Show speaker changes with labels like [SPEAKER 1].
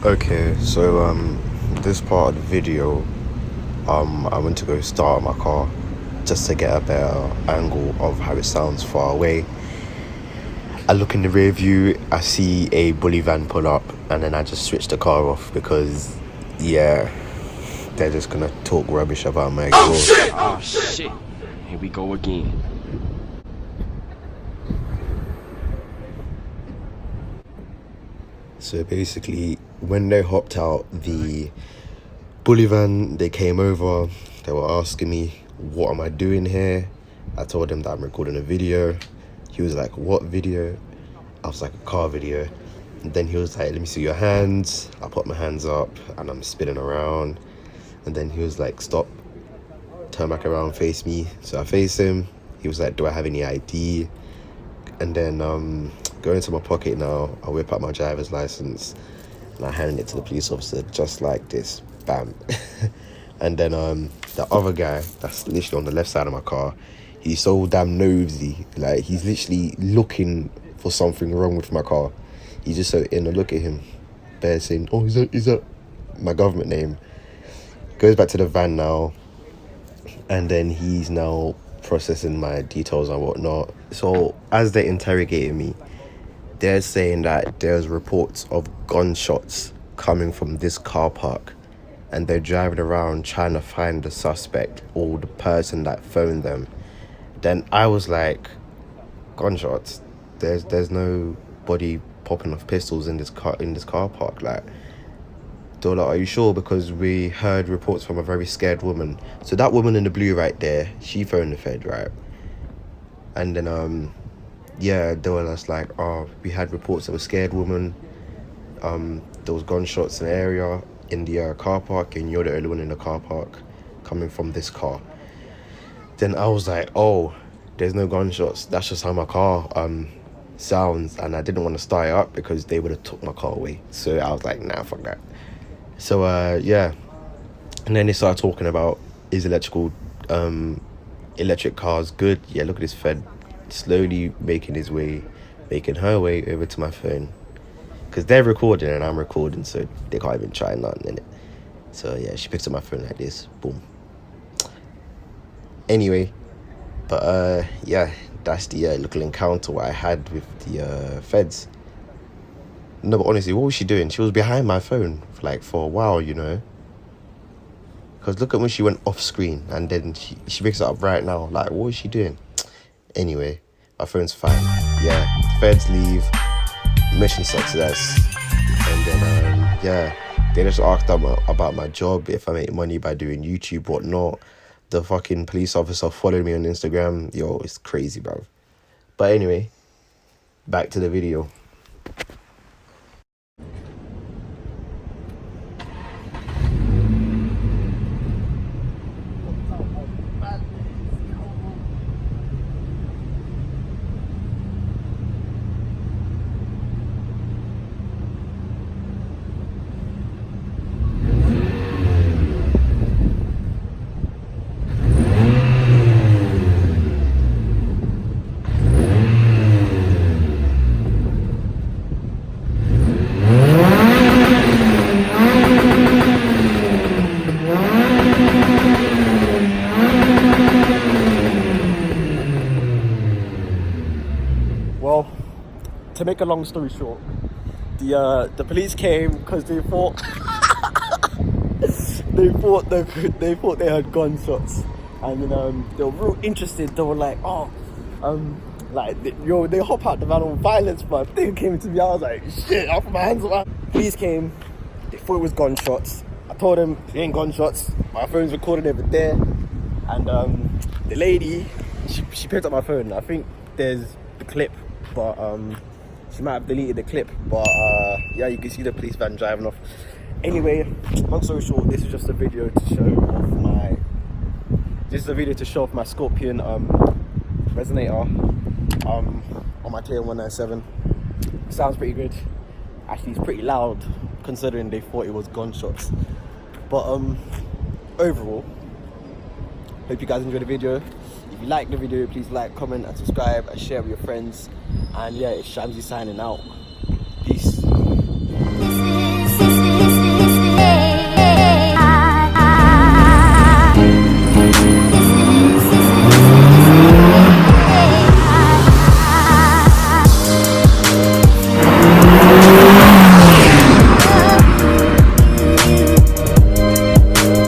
[SPEAKER 1] Okay, so this part of the video, I went to go start my car just to get a better angle of how it sounds far away. I look in the rear view, I see a bully van pull up, and then I just switch the car off because, yeah, they're just gonna talk rubbish about my exhaust.
[SPEAKER 2] Oh shit! Here we go again.
[SPEAKER 1] So basically, when they hopped out the bully van, they came over, they were asking me, what am I doing here? I told him that I'm recording a video. He was like, what video? I was like, a car video. And then he was like, let me see your hands. I put my hands up and I'm spinning around. And then he was like, stop, turn back around, face me. So I faced him. He was like, do I have any ID? And then go into my pocket now, I whip out my driver's license and I hand it to the police officer just like this, bam. And then the other guy that's literally on the left side of my car, he's so damn nosy, like he's literally looking for something wrong with my car. He's just so in a look at him, bare saying, oh, is that my government name? Goes back to the van now, and then he's now processing my details and whatnot. So as they're interrogating me, they're saying that there's reports of gunshots coming from this car park, and they're driving around trying to find the suspect or the person that phoned them. Then I was like, gunshots? There's nobody popping off pistols in this car park. Like, they were like, are you sure? Because we heard reports from a very scared woman. So that woman in the blue right there, she phoned the Fed, right? And then yeah, they were just like, oh, we had reports of a scared woman. There was gunshots in the area in the car park, and you're the only one in the car park coming from this car. Then I was like, oh, there's no gunshots. That's just how my car sounds, and I didn't want to start it up because they would have took my car away. So I was like, nah, fuck that. So yeah, and then they started talking about, is electric cars good? Yeah, look at this Fed slowly making her way over to my phone, because they're recording and I'm recording, so they can't even try nothing in it. So yeah, she picks up my phone like this, boom. Anyway, but yeah, that's the little encounter what I had with the feds. No, but honestly, what was she doing? She was behind my phone for a while, you know. Because look at when she went off screen, and then she picks it up right now. Like, what was she doing? Anyway, my phone's fine. Yeah, feds leave, mission success. And then, yeah, they just asked about my job, if I make money by doing YouTube, whatnot. The fucking police officer followed me on Instagram. Yo, it's crazy, bro. But anyway, back to the video.
[SPEAKER 3] make a long story short, the police came because they thought they thought they had gunshots, and then they were real interested. They were like, oh, like they hop out the van on violence, but they came to me. I was like, shit, I put my hands up. Police came. They thought it was gunshots. I told them it ain't gunshots. My phone's recording over there, and the lady, she picked up my phone. I think there's the clip, but she might have deleted the clip. But yeah, you can see the police van driving off. Anyway, long story short, this is just a video to show off my Scorpion resonator on my Clio 197. Sounds pretty good. Actually, it's pretty loud considering they thought it was gunshots. But overall, hope you guys enjoyed the video. If you like the video, please like, comment and subscribe and share with your friends. And yeah, it's Shamsi signing out. Peace.